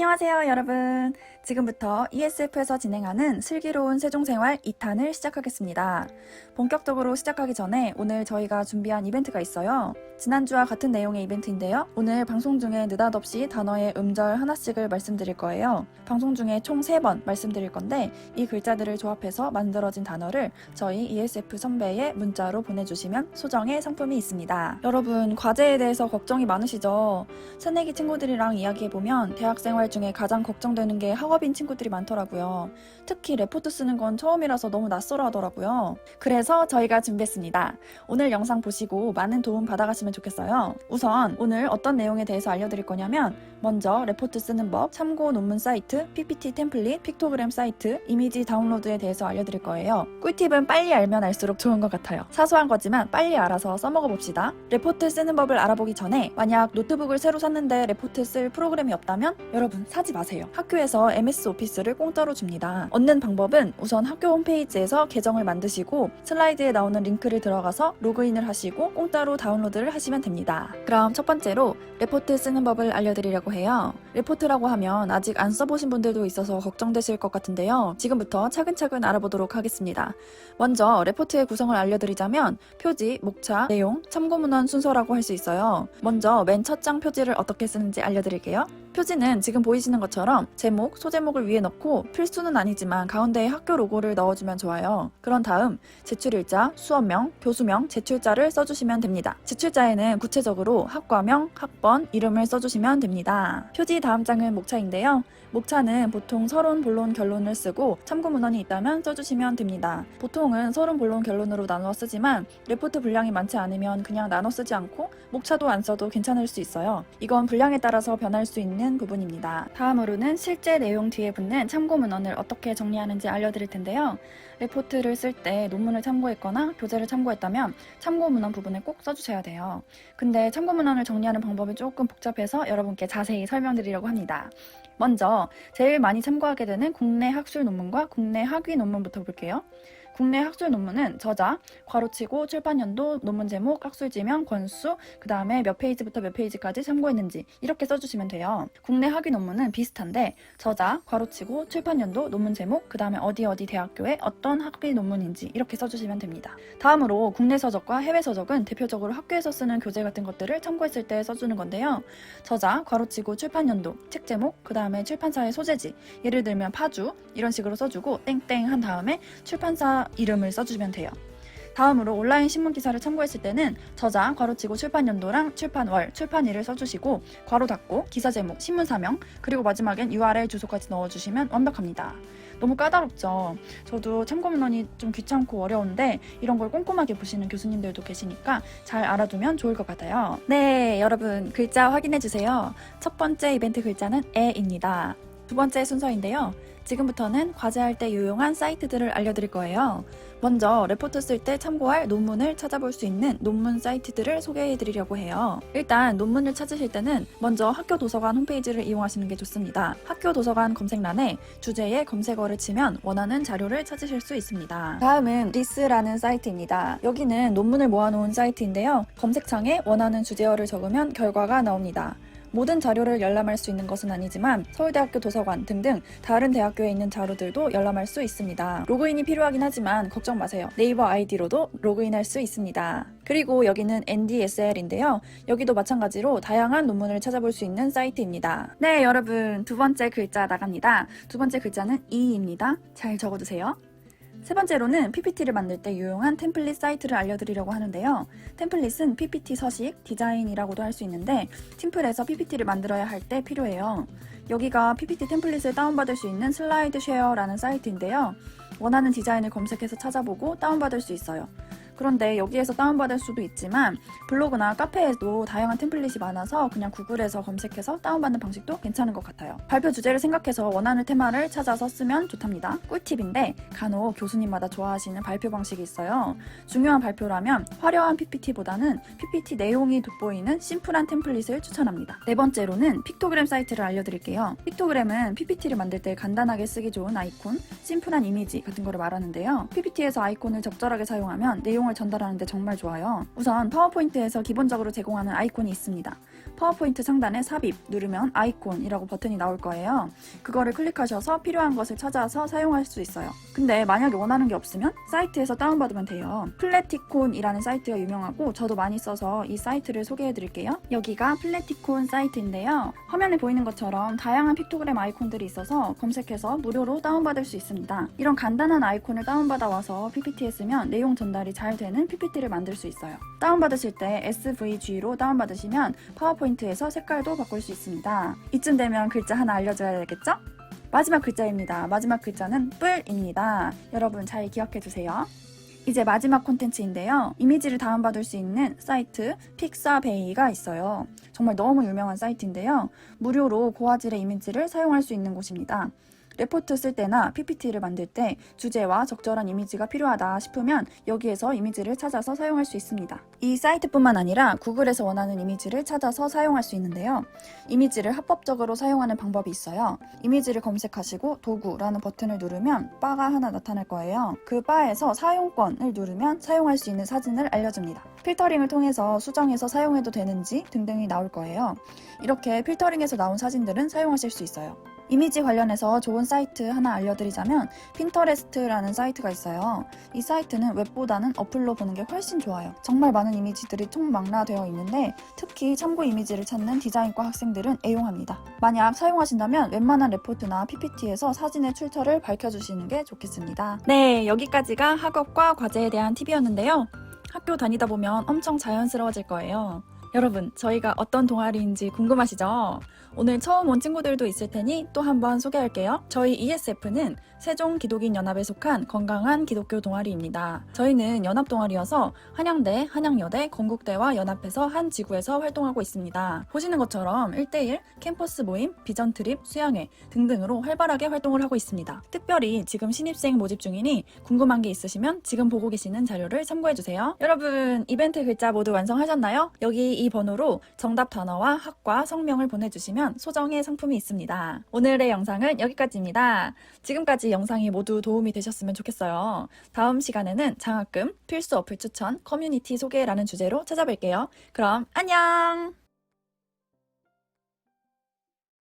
안녕하세요 여러분. 지금부터 ESF에서 진행하는 슬기로운 세종생활 2탄을 시작하겠습니다. 본격적으로 시작하기 전에 오늘 저희가 준비한 이벤트가 있어요. 지난주와 같은 내용의 이벤트인데요. 오늘 방송 중에 느닷없이 단어의 음절 하나씩을 말씀드릴 거예요. 방송 중에 총 3번 말씀드릴 건데 이 글자들을 조합해서 만들어진 단어를 저희 ESF 선배의 문자로 보내주시면 소정의 상품이 있습니다. 여러분 과제에 대해서 걱정이 많으시죠? 새내기 친구들이랑 이야기해보면 대학생활 중에 가장 걱정되는 게 학업인 친구들이 많더라고요. 특히 레포트 쓰는 건 처음이라서 너무 낯설어 하더라고요. 그래서 저희가 준비했습니다. 오늘 영상 보시고 많은 도움 받아가시면 좋겠어요. 우선 오늘 어떤 내용에 대해서 알려드릴 거냐면 먼저 레포트 쓰는 법, 참고 논문 사이트, PPT 템플릿, 픽토그램 사이트, 이미지 다운로드에 대해서 알려드릴 거예요. 꿀팁은 빨리 알면 알수록 좋은 것 같아요. 사소한 거지만 빨리 알아서 써먹어 봅시다. 레포트 쓰는 법을 알아보기 전에 만약 노트북을 새로 샀는데 레포트 쓸 프로그램이 없다면 여러분 사지 마세요. 학교에서 MS 오피스를 공짜로 줍니다. 얻는 방법은 우선 학교 홈페이지에서 계정을 만드시고 슬라이드에 나오는 링크를 들어가서 로그인을 하시고 공짜로 다운로드를 하시면 됩니다. 그럼 첫 번째로 레포트 쓰는 법을 알려드리려고 해요. 레포트라고 하면 아직 안 써보신 분들도 있어서 걱정되실 것 같은데요. 지금부터 차근차근 알아보도록 하겠습니다. 먼저 레포트의 구성을 알려드리자면 표지, 목차, 내용, 참고문헌 순서라고 할 수 있어요. 먼저 맨 첫 장 표지를 어떻게 쓰는지 알려드릴게요. 표지는 지금 보이시는 것처럼 제목, 소제목을 위에 넣고 필수는 아니지만 가운데에 학교 로고를 넣어주면 좋아요. 그런 다음 제출일자, 수업명, 교수명, 제출자를 써주시면 됩니다. 제출자에는 구체적으로 학과명, 학번, 이름을 써주시면 됩니다. 표지 다음 장은 목차인데요. 목차는 보통 서론, 본론, 결론을 쓰고 참고문헌이 있다면 써주시면 됩니다. 보통은 서론, 본론, 결론으로 나누어 쓰지만 레포트 분량이 많지 않으면 그냥 나눠 쓰지 않고 목차도 안 써도 괜찮을 수 있어요. 이건 분량에 따라서 변할 수 있는 부분입니다. 다음으로는 실제 내용 뒤에 붙는 참고문헌을 어떻게 정리하는지 알려드릴 텐데요. 레포트를 쓸 때 논문을 참고했거나 교재를 참고했다면 참고문헌 부분을 꼭 써주셔야 돼요. 근데 참고문헌을 정리하는 방법이 조금 복잡해서 여러분께 자세히 설명드리려고 합니다. 먼저 제일 많이 참고하게 되는 국내 학술 논문과 국내 학위 논문부터 볼게요. 국내 학술 논문은 저자, 괄호치고 출판연도, 논문 제목, 학술 지명, 권수, 그 다음에 몇 페이지부터 몇 페이지까지 참고했는지 이렇게 써주시면 돼요. 국내 학위 논문은 비슷한데 저자, 괄호치고 출판연도, 논문 제목, 그 다음에 어디 대학교에 어떤 학위 논문인지 이렇게 써주시면 됩니다. 다음으로 국내 서적과 해외 서적은 대표적으로 학교에서 쓰는 교재 같은 것들을 참고했을 때 써주는 건데요. 저자, 괄호치고 출판연도, 책 제목, 그 다음에 출판사의 소재지, 예를 들면 파주 이런 식으로 써주고 땡땡 한 다음에 출판사 이름을 써주시면 돼요. 다음으로 온라인 신문 기사를 참고했을 때는 저자, 괄호치고 출판연도랑 출판월, 출판일을 써주시고 괄호 닫고 기사 제목, 신문사명, 그리고 마지막엔 URL 주소까지 넣어주시면 완벽합니다. 너무 까다롭죠? 저도 참고문헌이 좀 귀찮고 어려운데 이런 걸 꼼꼼하게 보시는 교수님들도 계시니까 잘 알아두면 좋을 것 같아요. 네, 여러분 글자 확인해주세요. 첫 번째 이벤트 글자는 에입니다. 두 번째 순서인데요. 지금부터는 과제할 때 유용한 사이트들을 알려드릴 거예요. 먼저 레포트 쓸 때 참고할 논문을 찾아볼 수 있는 논문 사이트들을 소개해드리려고 해요. 일단 논문을 찾으실 때는 먼저 학교 도서관 홈페이지를 이용하시는 게 좋습니다. 학교 도서관 검색란에 주제의 검색어를 치면 원하는 자료를 찾으실 수 있습니다. 다음은 리스라는 사이트입니다. 여기는 논문을 모아놓은 사이트인데요. 검색창에 원하는 주제어를 적으면 결과가 나옵니다. 모든 자료를 열람할 수 있는 것은 아니지만 서울대학교 도서관 등등 다른 대학교에 있는 자료들도 열람할 수 있습니다. 로그인이 필요하긴 하지만 걱정 마세요. 네이버 아이디로도 로그인할 수 있습니다. 그리고 여기는 NDSL인데요. 여기도 마찬가지로 다양한 논문을 찾아볼 수 있는 사이트입니다. 네, 여러분 두 번째 글자 나갑니다. 두 번째 글자는 E입니다. 잘 적어두세요. 세 번째로는 PPT를 만들 때 유용한 템플릿 사이트를 알려드리려고 하는데요. 템플릿은 PPT 서식, 디자인이라고도 할 수 있는데 팀플에서 PPT를 만들어야 할 때 필요해요. 여기가 PPT 템플릿을 다운받을 수 있는 슬라이드 쉐어라는 사이트인데요. 원하는 디자인을 검색해서 찾아보고 다운받을 수 있어요. 그런데 여기에서 다운받을 수도 있지만 블로그나 카페에도 다양한 템플릿이 많아서 그냥 구글에서 검색해서 다운받는 방식도 괜찮은 것 같아요. 발표 주제를 생각해서 원하는 테마를 찾아서 쓰면 좋답니다. 꿀팁인데 간혹 교수님마다 좋아하시는 발표 방식이 있어요. 중요한 발표라면 화려한 PPT보다는 PPT 내용이 돋보이는 심플한 템플릿을 추천합니다. 네 번째로는 픽토그램 사이트를 알려드릴게요. 픽토그램은 PPT를 만들 때 간단하게 쓰기 좋은 아이콘, 심플한 이미지 같은 거를 말하는데요. PPT에서 아이콘을 적절하게 사용하면 내용을 내용을 전달하는데 정말 좋아요. 우선 파워포인트에서 기본적으로 제공하는 아이콘이 있습니다. 파워포인트 상단에 삽입 누르면 아이콘이라고 버튼이 나올 거예요. 그거를 클릭하셔서 필요한 것을 찾아서 사용할 수 있어요. 근데 만약에 원하는 게 없으면 사이트에서 다운받으면 돼요. 플래티콘이라는 사이트가 유명하고 저도 많이 써서 이 사이트를 소개해 드릴게요. 여기가 플래티콘 사이트인데요. 화면에 보이는 것처럼 다양한 픽토그램 아이콘들이 있어서 검색해서 무료로 다운받을 수 있습니다. 이런 간단한 아이콘을 다운받아 와서 PPT에 쓰면 내용 전달이 잘 되는 PPT를 만들 수 있어요. 다운받으실 때 SVG로 다운받으시면 파워포인트에서 색깔도 바꿀 수 있습니다. 이쯤 되면 글자 하나 알려줘야 되겠죠? 마지막 글자입니다. 마지막 글자는 뿔입니다. 여러분 잘 기억해 두세요. 이제 마지막 콘텐츠인데요. 이미지를 다운받을 수 있는 사이트 픽사베이가 있어요. 정말 너무 유명한 사이트인데요. 무료로 고화질의 이미지를 사용할 수 있는 곳입니다. 레포트 쓸 때나 PPT를 만들 때 주제와 적절한 이미지가 필요하다 싶으면 여기에서 이미지를 찾아서 사용할 수 있습니다. 이 사이트뿐만 아니라 구글에서 원하는 이미지를 찾아서 사용할 수 있는데요. 이미지를 합법적으로 사용하는 방법이 있어요. 이미지를 검색하시고 도구라는 버튼을 누르면 바가 하나 나타날 거예요. 그 바에서 사용권을 누르면 사용할 수 있는 사진을 알려줍니다. 필터링을 통해서 수정해서 사용해도 되는지 등등이 나올 거예요. 이렇게 필터링해서 나온 사진들은 사용하실 수 있어요. 이미지 관련해서 좋은 사이트 하나 알려드리자면 핀터레스트라는 사이트가 있어요. 이 사이트는 웹보다는 어플로 보는 게 훨씬 좋아요. 정말 많은 이미지들이 총망라되어 있는데 특히 참고 이미지를 찾는 디자인과 학생들은 애용합니다. 만약 사용하신다면 웬만한 레포트나 PPT에서 사진의 출처를 밝혀주시는 게 좋겠습니다. 네, 여기까지가 학업과 과제에 대한 팁이었는데요. 학교 다니다 보면 엄청 자연스러워질 거예요. 여러분, 저희가 어떤 동아리인지 궁금하시죠? 오늘 처음 온 친구들도 있을 테니 또 한번 소개할게요. 저희 ESF는 세종기독인연합에 속한 건강한 기독교 동아리입니다. 저희는 연합 동아리여서 한양대, 한양여대, 건국대와 연합해서 한 지구에서 활동하고 있습니다. 보시는 것처럼 1대1, 캠퍼스 모임, 비전 트립, 수양회 등등으로 활발하게 활동을 하고 있습니다. 특별히 지금 신입생 모집 중이니 궁금한 게 있으시면 지금 보고 계시는 자료를 참고해주세요. 여러분, 이벤트 글자 모두 완성하셨나요? 여기 이 번호로 정답 단어와 학과, 성명을 보내주시면 소정의 상품이 있습니다. 오늘의 영상은 여기까지입니다. 지금까지 영상이 모두 도움이 되셨으면 좋겠어요. 다음 시간에는 장학금, 필수 어플 추천, 커뮤니티 소개라는 주제로 찾아뵐게요. 그럼 안녕!